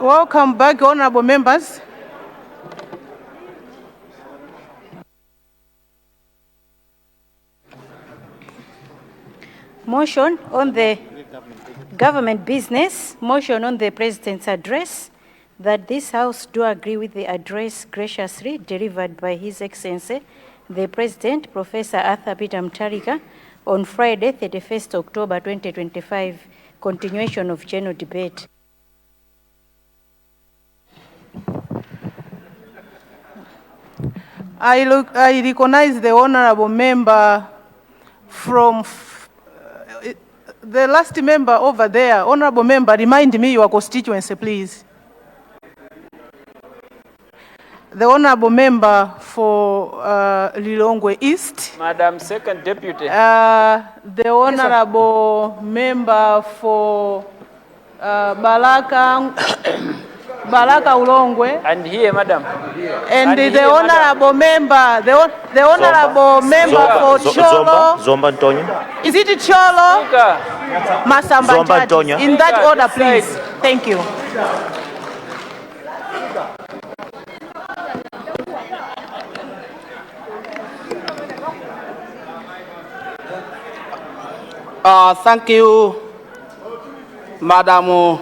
Welcome back, honorable members. Motion on the government business, motion on the President's address, that this House do agree with the address graciously delivered by His Excellency, the President, Professor Arthur Peter Mutharika, on Friday, 31st October 2025, continuation of general debate. I recognize the honorable member from the last member over there. Honorable member, remind me your constituency, please. The honorable member for Lilongwe East. Madam Second Deputy. The honorable member for Baraka Ulongwe. And here, madam. And the honorable member, the honorable member for Cholo. Zomba Antonio. Is it Cholo? Masamba Zomba Antonio. In that order, please. Thank you. Thank you, Madam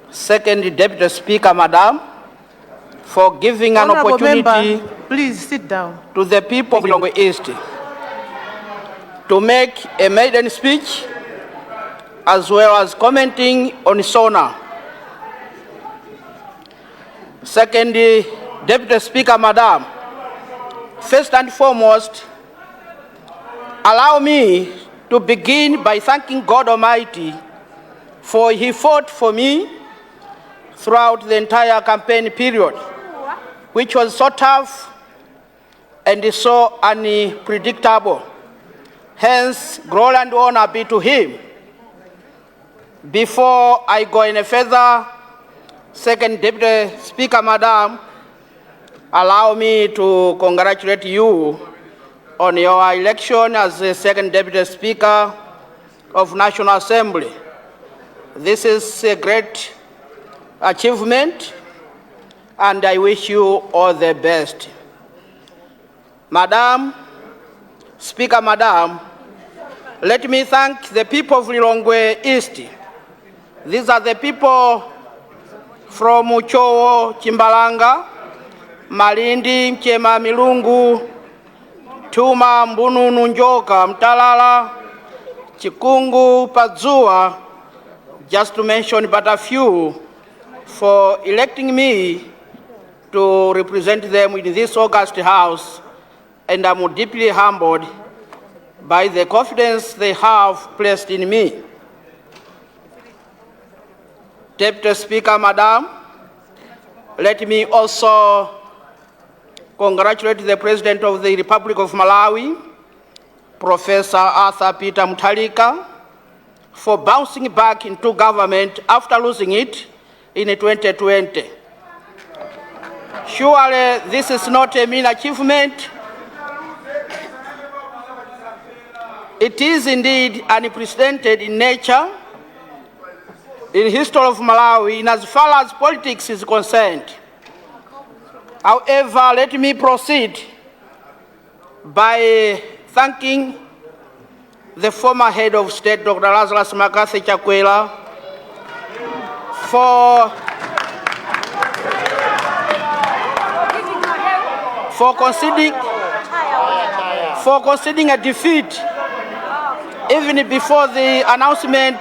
Second Deputy Speaker, Madam, for giving an Honorable opportunity member, please sit down. to the people of Lilongwe East to make a maiden speech as well as commenting on SONA. Second Deputy Speaker, Madam, first and foremost, allow me to begin by thanking God Almighty for He fought for me throughout the entire campaign period, which was so tough and so unpredictable. Hence, glory and honor be to Him. Before I go any further, Second Deputy Speaker, Madam, allow me to congratulate you on your election as the Second Deputy Speaker of National Assembly. This is a great achievement, and I wish you all the best. Madam Speaker, Madam, let me thank the people of Lilongwe East. These are the people from Uchowo, Chimbalanga, Malindi, Mchema, Milungu, Tuma, Mbununu, Njoka, Mtalala, Chikungu, Padzua, just to mention but a few, for electing me to represent them in this august House, and I'm deeply humbled by the confidence they have placed in me. Deputy Speaker, Madam, let me also congratulate the President of the Republic of Malawi, Professor Arthur Peter Mutharika, for bouncing back into government after losing it in 2020. Surely this is not a mean achievement. It is indeed unprecedented in nature in history of Malawi in as far as politics is concerned. However, let me proceed by thanking the former head of state, Dr. Lazarus Makathi Chakwera, for conceding a defeat even before the announcement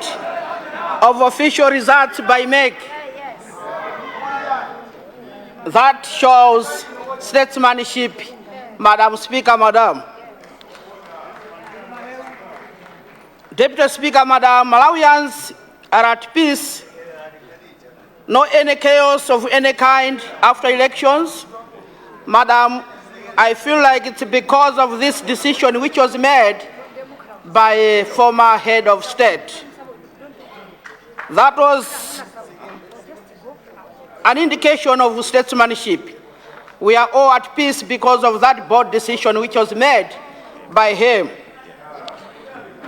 of official results by MEC. That shows statesmanship, Madam Speaker, Madam. Deputy Speaker, Madam, Malawians are at peace. No any chaos of any kind after elections. Madam, I feel like it's because of this decision which was made by a former head of state. That was an indication of statesmanship. We are all at peace because of that bold decision which was made by him.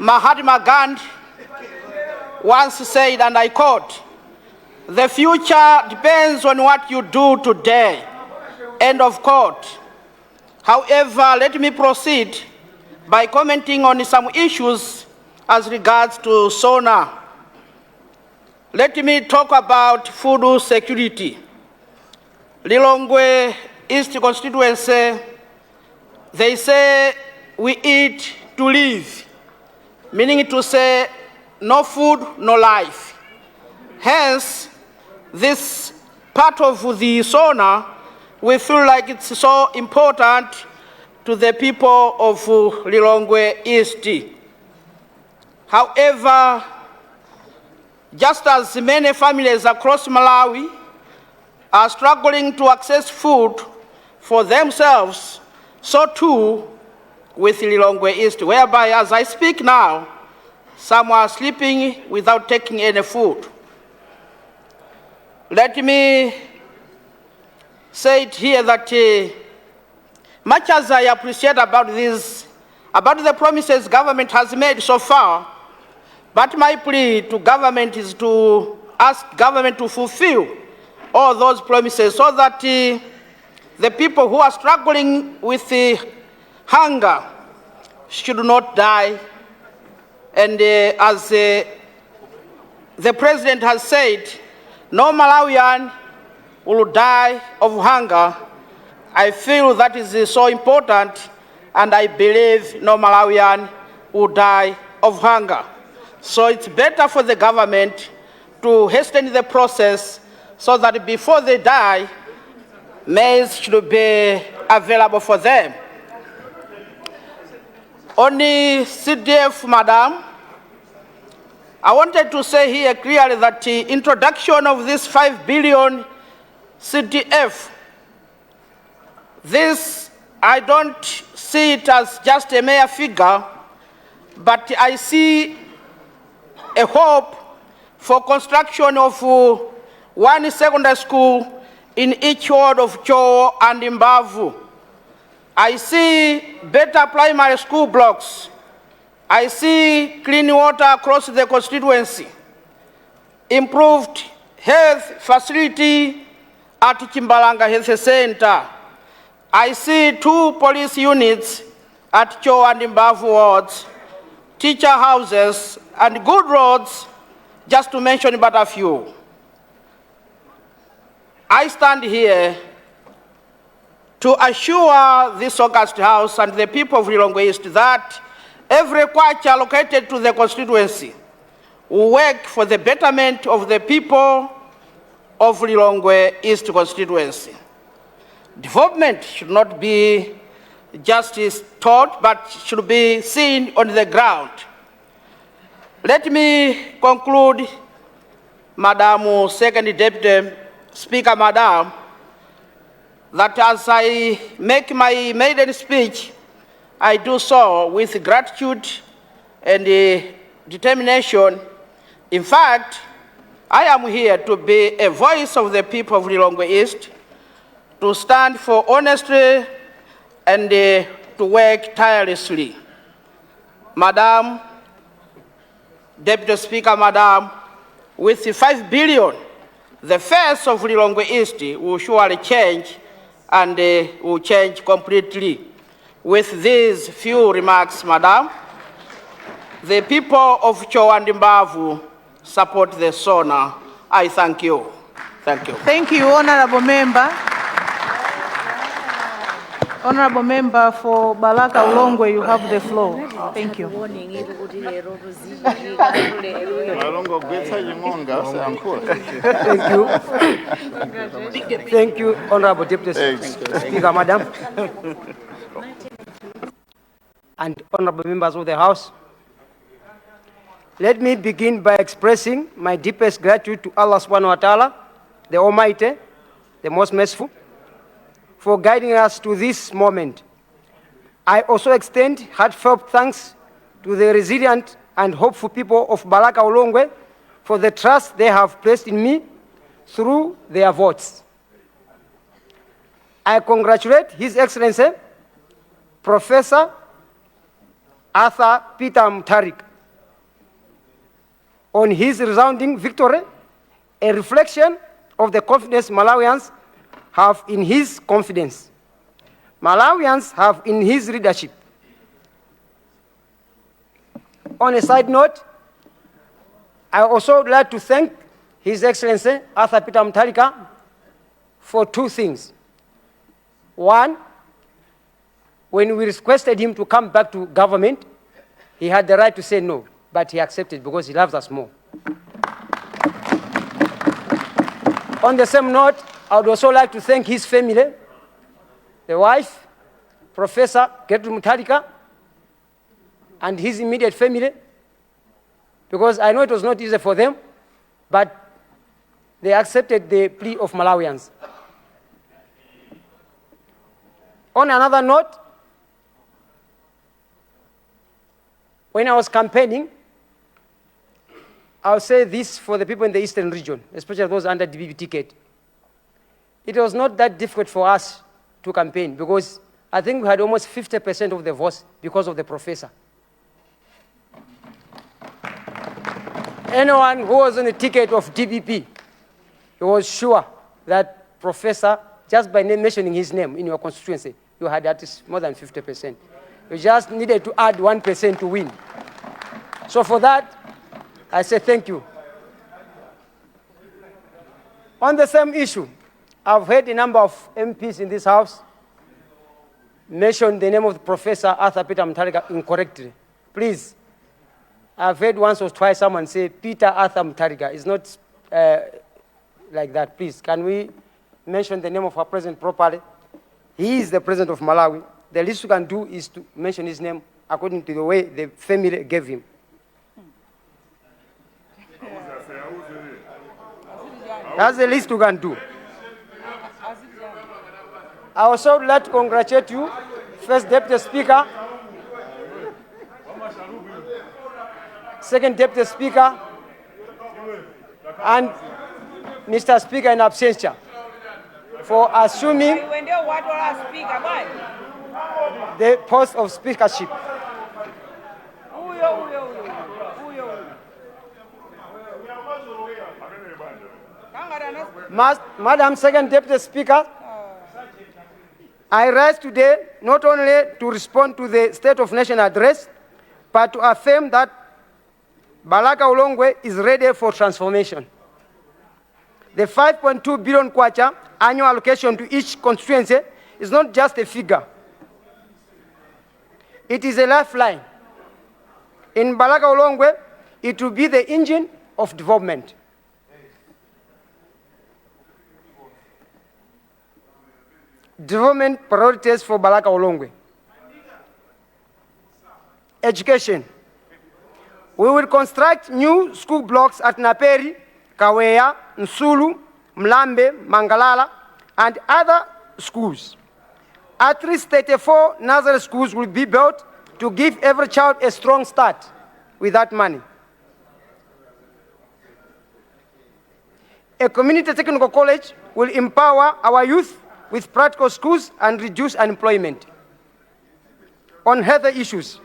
Mahatma Gandhi once said, and I quote, The future depends on what you do today. End of quote. However, let me proceed by commenting on some issues as regards to SONA. Let me talk about food security. Lilongwe East constituency, they say we eat to live, meaning to say no food, no life. Hence, this part of the SONA, we feel like it's so important to the people of Lilongwe East. However, just as many families across Malawi are struggling to access food for themselves, so too with Lilongwe East, whereby as I speak now, some are sleeping without taking any food. Let me say it here that much as I appreciate about the promises government has made so far, but my plea to government is to ask government to fulfill all those promises so that the people who are struggling with hunger should not die. And as the president has said, no Malawian will die of hunger. I feel that is so important, and I believe no Malawian will die of hunger. So it's better for the government to hasten the process so that before they die, maize should be available for them. On the CDF, Madam, I wanted to say here clearly that the introduction of this 5 billion CDF, this, I don't see it as just a mere figure, but I see a hope for construction of one secondary school in each ward of Cho and Mbavu. I see better primary school blocks. I see clean water across the constituency, improved health facility at Chimbalanga Health Center. I see 2 police units at Cho and Mbavu wards, teacher houses, and good roads, just to mention but a few. I stand here to assure this august house and the people of Lilongwe East that every kwacha allocated to the constituency will work for the betterment of the people of Lilongwe East constituency. Development should not be just taught, but should be seen on the ground. Let me conclude, Madam Second Deputy Speaker, Madam, that as I make my maiden speech, I do so with gratitude and determination. In fact, I am here to be a voice of the people of Lilongwe East, to stand for honesty and to work tirelessly. Madam Deputy Speaker, Madam, with the 5 billion, the face of Lilongwe East will surely change and will change completely. With these few remarks, Madam, the people of Cho and Mbavu support the SONA. I thank you. Thank you. Thank you, Honorable Member. Honorable Member for Balaka Lilongwe, you have the floor. Thank you. Thank you. Thank you, Honorable Deputy Speaker, Madam, and honorable members of the House. Let me begin by expressing my deepest gratitude to Allah subhanahu wa ta'ala, the Almighty, the most merciful, for guiding us to this moment. I also extend heartfelt thanks to the resilient and hopeful people of Balaka Lilongwe for the trust they have placed in me through their votes. I congratulate His Excellency, Professor Arthur Peter Mutarik, on his resounding victory a reflection of the confidence Malawians have in his confidence. Malawians have in his leadership. On a side note, I also would like to thank His Excellency Arthur Peter Mutharika for two things. One, when we requested him to come back to government, he had the right to say no, but he accepted because he loves us more. On the same note, I would also like to thank his family, the wife, Professor Gertrude Mutharika, and his immediate family, because I know it was not easy for them, but they accepted the plea of Malawians. On another note, when I was campaigning, I'll say this for the people in the eastern region, especially those under DBB ticket. It was not that difficult for us to campaign because I think we had almost 50% of the votes because of the professor. Anyone who was on the ticket of DBP, he was sure that professor, just by mentioning his name in your constituency, you had at least more than 50%. You just needed to add 1% to win. So for that, I say thank you. On the same issue, I've heard a number of MPs in this House mention the name of the Professor Arthur Peter Mutharika incorrectly. Please, I've heard once or twice someone say Peter Arthur Mutharika. It's not like that. Please, can we mention the name of our president properly? He is the president of Malawi. The least we can do is to mention his name according to the way the family gave him. That's the least we can do. I also would like to congratulate you, First Deputy Speaker, Second Deputy Speaker, and Mr. Speaker in absentia for assuming the post of speakership. Madam Second Deputy Speaker, I rise today not only to respond to the State of Nation address, but to affirm that Balaka Lilongwe is ready for transformation. The 5.2 billion kwacha annual allocation to each constituency is not just a figure. It is a lifeline. In Balaka Lilongwe, it will be the engine of development. Development priorities for Balaka Lilongwe. Education. We will construct new school blocks at Naperi, Kaweya, Nsulu, Mlambe, Mangalala, and other schools. At least 34 nursery schools will be built to give every child a strong start with that money. A community technical college will empower our youth with practical schools and reduce unemployment. On health issues,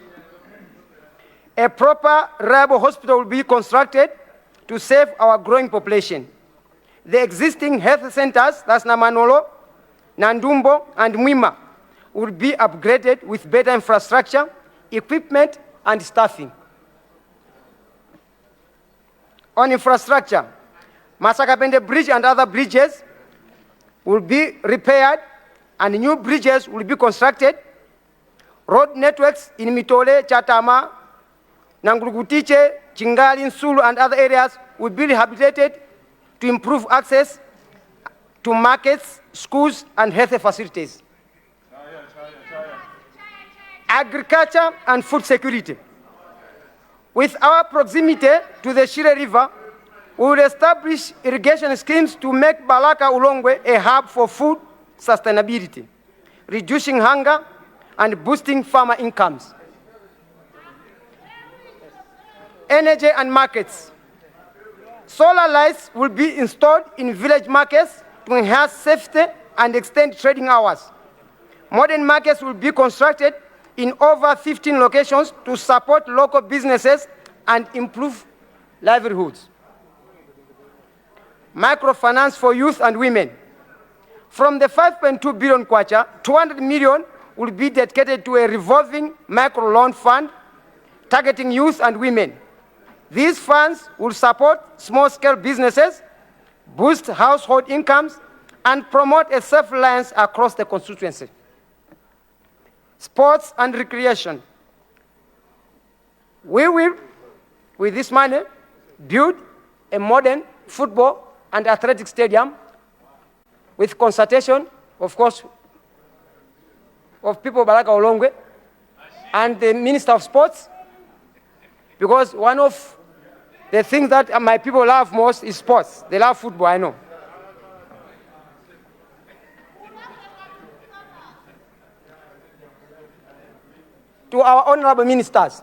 a proper, reliable hospital will be constructed to save our growing population. The existing health centers, that's Namanolo, Nandumbo, and Mwima, will be upgraded with better infrastructure, equipment, and staffing. On infrastructure, Masakapende Bridge and other bridges will be repaired and new bridges will be constructed. Road networks in Mitole, Chatama, Nangurugutiche, Chingali, Nsulu, and other areas will be rehabilitated to improve access to markets, schools, and health facilities. Agriculture and food security. With our proximity to the Shire River, we will establish irrigation schemes to make Balaka Lilongwe a hub for food sustainability, reducing hunger and boosting farmer incomes. Energy and markets. Solar lights will be installed in village markets to enhance safety and extend trading hours. Modern markets will be constructed in over 15 locations to support local businesses and improve livelihoods. microfinance for youth and women. From the 5.2 billion kwacha, 200 million will be dedicated to a revolving microloan fund targeting youth and women. These funds will support small-scale businesses, boost household incomes, and promote a self-reliance across the constituency. Sports and recreation. We will, with this money, build a modern football and athletic stadium with consultation, of course, of people like Lilongwe and the Minister of Sports, because one of the things that my people love most is sports. They love football, I know. To our honorable ministers,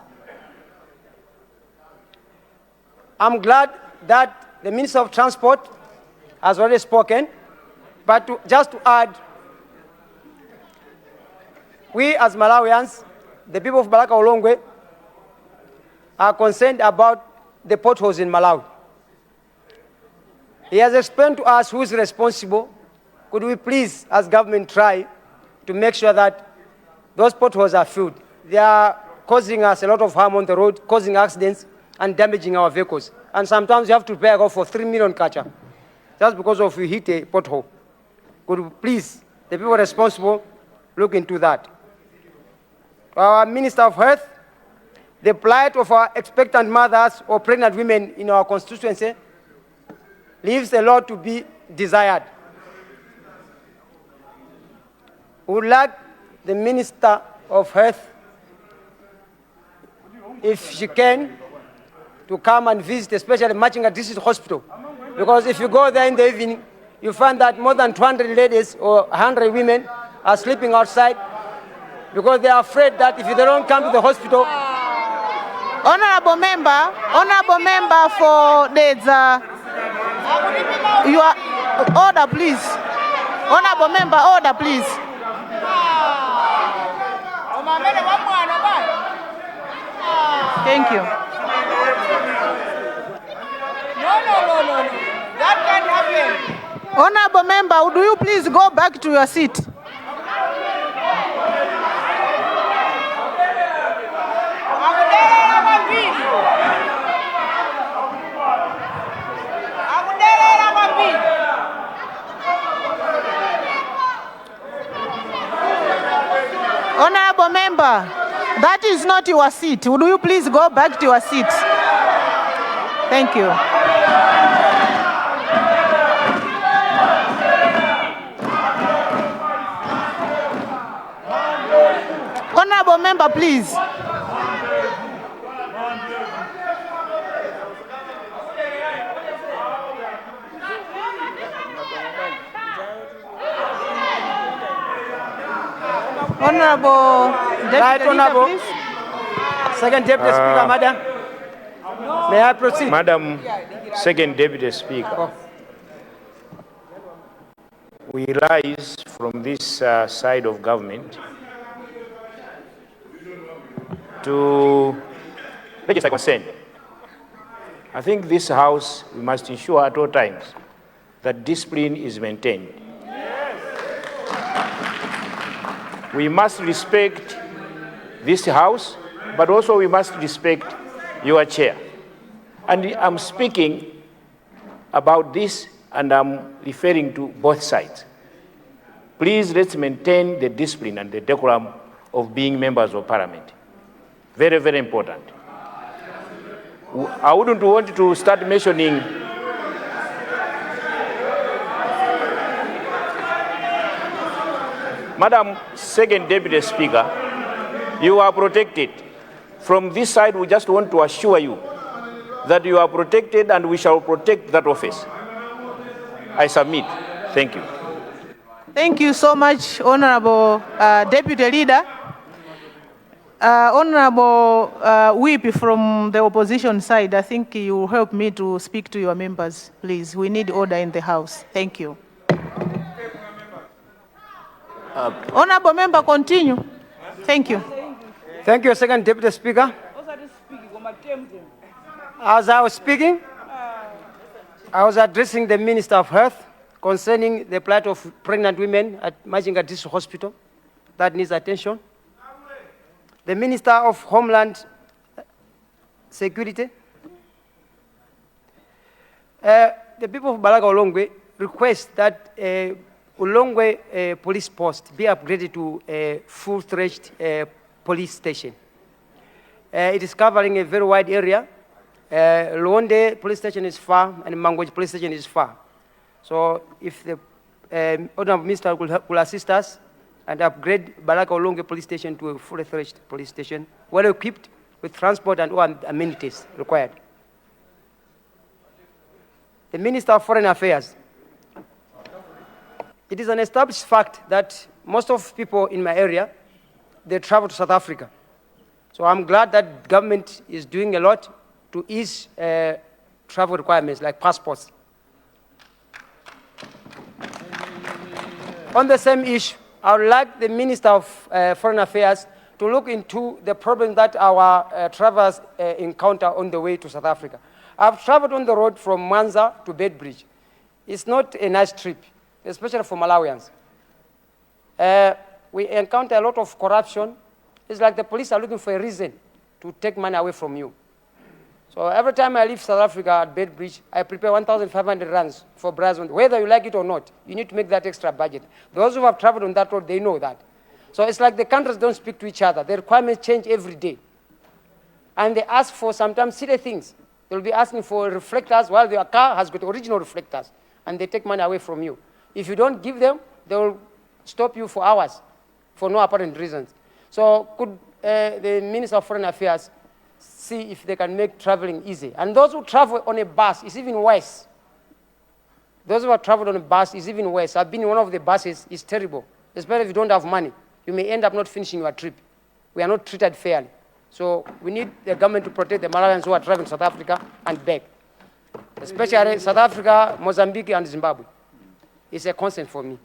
I'm glad that the Minister of Transport has already spoken, but just to add, we as Malawians, the people of Lilongwe, are concerned about the potholes in Malawi. He has explained to us who is responsible. Could we please, as government, try to make sure that those potholes are filled? They are causing us a lot of harm on the road, causing accidents and damaging our vehicles. And sometimes you have to pay for 3 million kwacha just because of you hit a pothole. Could we please, the people responsible, look into that? Our Minister of Health, the plight of our expectant mothers or pregnant women in our constituency leaves a lot to be desired. We would like the Minister of Health, if she can, to come and visit, especially Machinga District Hospital. Because if you go there in the evening, you find that more than 200 ladies or 100 women are sleeping outside because they are afraid that if they don't come to the hospital. Honorable member for the you are order, please. Honorable member, order, please. Thank you. No. That can't happen. Honorable member, do you please go back to your seat? Honorable member, that is not your seat. Would you please go back to your seat? Thank you. Honorable member, please. Honorable Deputy Leader, please. Second Deputy Speaker, Madam. May I proceed? Madam Second Deputy Speaker, we rise from this side of government to register consent. I think this House, we must ensure at all times that discipline is maintained. We must respect this House, but also we must respect your chair. And I'm speaking about this, and I'm referring to both sides. Please, let's maintain the discipline and the decorum of being members of parliament. Very, very important. I wouldn't want to start mentioning Madam Second Deputy Speaker, you are protected. From this side, we just want to assure you that you are protected and we shall protect that office. I submit. Thank you. Thank you so much, Honorable Deputy Leader. Honorable Whip from the opposition side, I think you will help me to speak to your members, please. We need order in the House. Thank you. Honorable member, continue. Thank you. Thank you, Second Deputy Speaker. As I was speaking, I was addressing the Minister of Health concerning the plight of pregnant women at Machinga District Hospital. That needs attention. The Minister of Homeland Security. The people of Balaga Lilongwe request that Lilongwe police post be upgraded to a full-fledged police station. It is covering a very wide area. Luonde police station is far, and Mangoj police station is far. So if the Honorable Minister will assist us and upgrade Balaga Lilongwe police station to a fully-fledged police station, well equipped with transport and all amenities required. The Minister of Foreign Affairs. It is an established fact that most of people in my area, they travel to South Africa. So I'm glad that government is doing a lot to ease travel requirements like passports. On the same issue, I would like the Minister of Foreign Affairs to look into the problem that our travelers encounter on the way to South Africa. I've traveled on the road from Mwanza to Bedbridge. It's not a nice trip, especially for Malawians. We encounter a lot of corruption. It's like the police are looking for a reason to take money away from you. So every time I leave South Africa at Bedbridge, I prepare 1,500 rands for Brazil. Whether you like it or not, you need to make that extra budget. Those who have traveled on that road, they know that. So it's like the countries don't speak to each other. The requirements change every day. And they ask for sometimes silly things. They'll be asking for reflectors while their car has got original reflectors, and they take money away from you. If you don't give them, they will stop you for hours for no apparent reasons. So could the Minister of Foreign Affairs see if they can make traveling easy? And those who travel on a bus is even worse. Those who have traveled on a bus is even worse. I've been in one of the buses. It's terrible, especially if you don't have money. You may end up not finishing your trip. We are not treated fairly. So we need the government to protect the Malawians who are traveling to South Africa and back, especially South Africa, Mozambique, and Zimbabwe. It's a concern for me.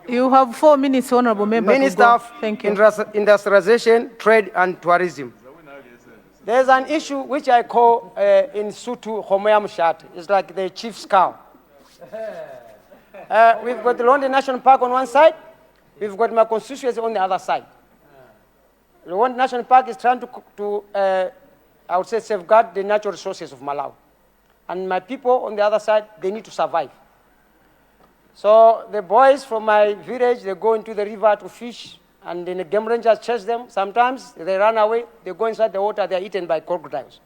You have 4 minutes, Honorable Member. Minister of Thank you. Industrialization, Trade and Tourism. There's an issue which I call in Sutu Homoyam Shat. It's like the chief's cow. We've got the Lilongwe National Park on one side. We've got my constituency on the other side. The Lilongwe National Park is trying to I would say, safeguard the natural resources of Malawi. And my people on the other side, they need to survive. So the boys from my village, they go into the river to fish, and then the game rangers chase them. Sometimes they run away, they go inside the water, they are eaten by crocodiles.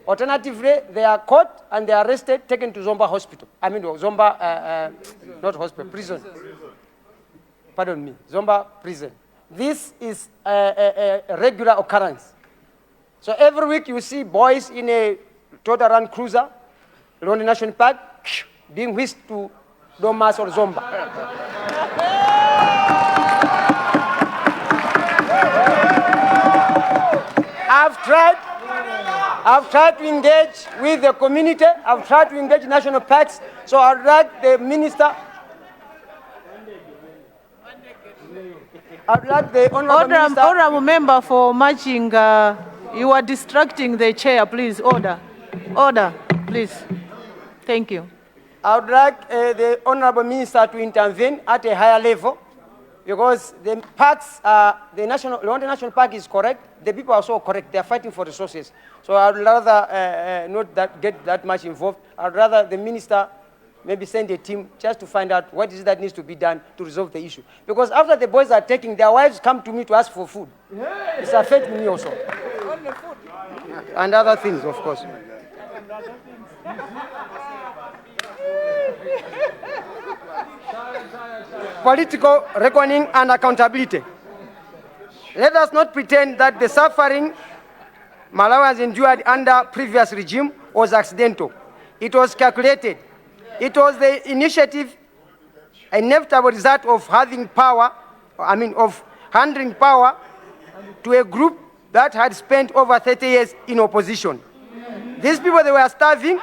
Alternatively, they are caught and they are arrested, taken to Zomba Hospital. I mean, Zomba, not hospital, prison. Pardon me, Zomba prison. This is a regular occurrence. So every week you see boys in a Toyota Land Cruiser, Lilongwe National Park, being whisked to Domas or Zomba. I've tried to engage with the community. I've tried to engage national parks. So I'd like the minister. I'd like the Honorable Member for matching. You are distracting the chair. Please, order. Order, please. Thank you. I would like the Honorable Minister to intervene at a higher level, because the parks, the Lilongwe National Park is correct. The people are also correct. They are fighting for resources. So I would rather not get that much involved. I would rather the minister maybe send a team just to find out what is it that needs to be done to resolve the issue. Because after the boys are taking, their wives come to me to ask for food. It's affecting me also. And other things, of course. Political reckoning and accountability. Let us not pretend that the suffering Malawians endured under previous regime was accidental. It was calculated. It was the initiative, an inevitable result of having power, of handing power to a group that had spent over 30 years in opposition. These people, they were starving,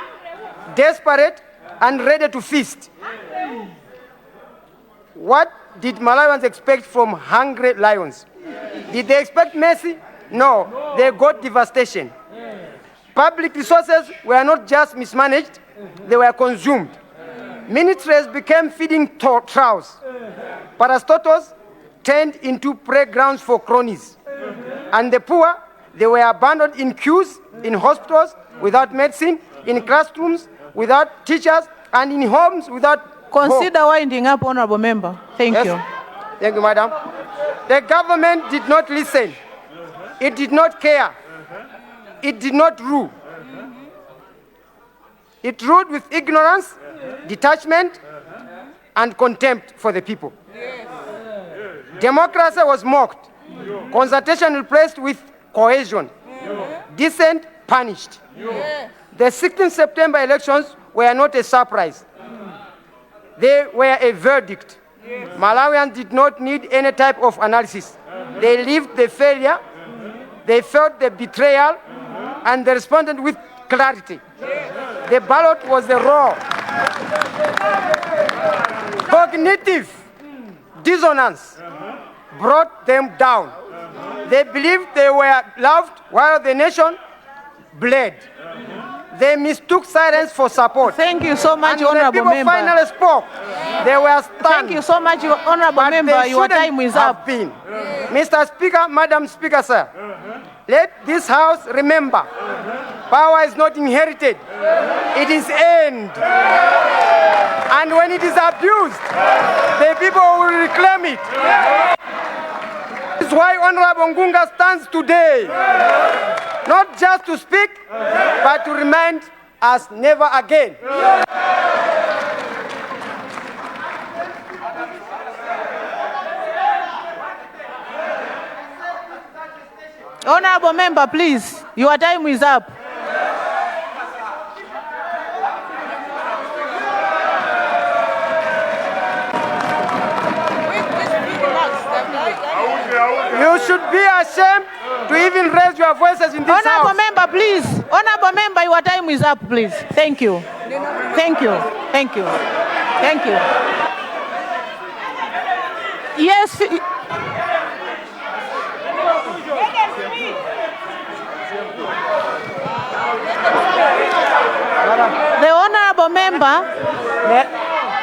desperate, and ready to feast. What did Malawians expect from hungry lions? Did they expect mercy? No, they got devastation. Public resources were not just mismanaged, they were consumed. Ministries became feeding troughs. Parastotles turned into playgrounds for cronies. And the poor, they were abandoned in queues, in hospitals without medicine, in classrooms without teachers, and in homes without Consider winding up, honorable member. Thank Yes. you. Thank you, madam. The government did not listen. It did not care. It did not rule. It ruled with ignorance, detachment, and contempt for the people. Democracy was mocked. Consultation replaced with cohesion. Dissent punished. The 16th September elections were not a surprise. They were a verdict. Malawians did not need any type of analysis. They lived the failure, they felt the betrayal, and they responded with clarity. The ballot was the raw. Cognitive dissonance brought them down. They believed they were loved while the nation bled. They mistook silence for support. Thank you so much, And when the honorable people member. finally spoke, they were stunned. Thank you so much, honorable But member. they Your shouldn't time is have up. been. Mr. Speaker, Madam Speaker, sir, let this House remember, power is not inherited, it is earned. And when it is abused, the people will reclaim it. This is why Honorable Ngunga stands today, not just to speak, but to remind us never again. Honorable member, please. Your time is up. You should be ashamed to even raise your voices in this Honorable House. member, please. Honorable member, your time is up, please. Thank you. Thank you. Thank you. Thank you. Yes. The honorable member,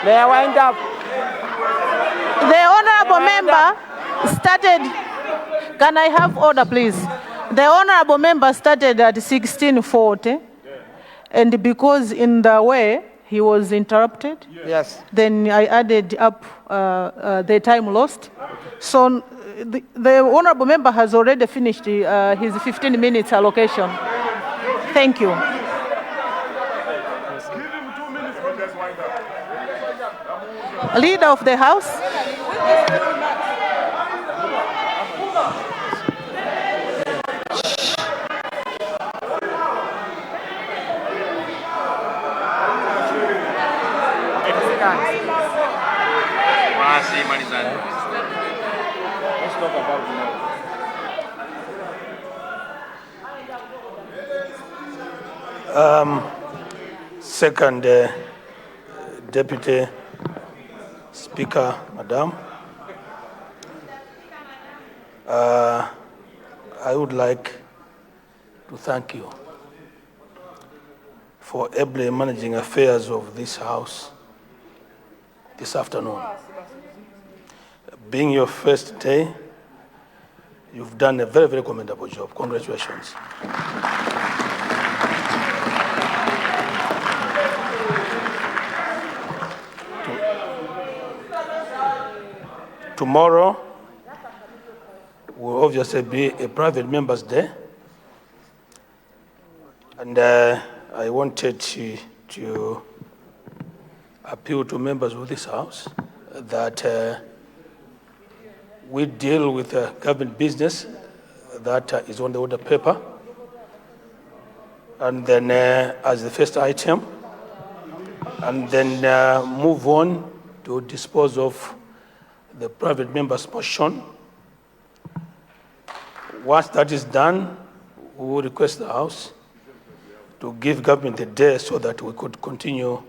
May I wind up? the honorable member started. Can I have order, please? The honorable member started at 16:40, and because in the way he was interrupted, Yes. then I added up the time lost. So the honorable member has already finished his 15 minutes allocation. Thank you. Leader of the House. Second, Deputy Speaker, Madam, I would like to thank you for ably managing affairs of this House this afternoon. Being your first day, you've done a very, very commendable job. Congratulations. Tomorrow will obviously be a private members' day, and I wanted to appeal to members of this House that we deal with government business that is on the order paper, and then as the first item, and then move on to dispose of the private members' motion. Once that is done, we will request the House to give government a day so that we could continue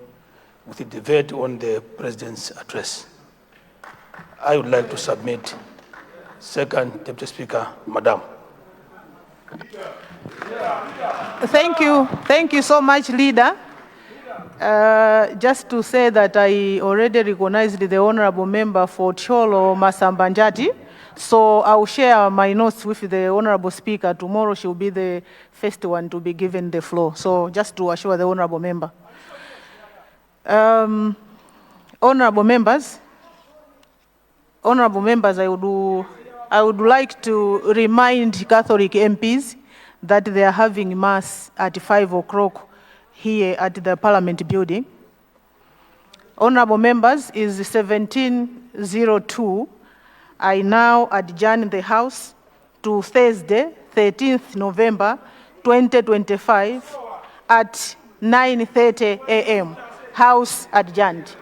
with the debate on the President's address. I would like to submit. Second, Deputy Speaker, Madam. Thank you so much, leader. Just to say that I already recognized the honorable member for Cholo Masambanjati. So I will share my notes with the honorable speaker. Tomorrow she will be the first one to be given the floor. So just to assure the honorable member. Honorable members, I would like to remind Catholic MPs that they are having mass at 5 o'clock here at the Parliament building. Honorable members, is 17:02. I now adjourn the House to Thursday, 13th November 2025 at 9:30 a.m. House adjourned.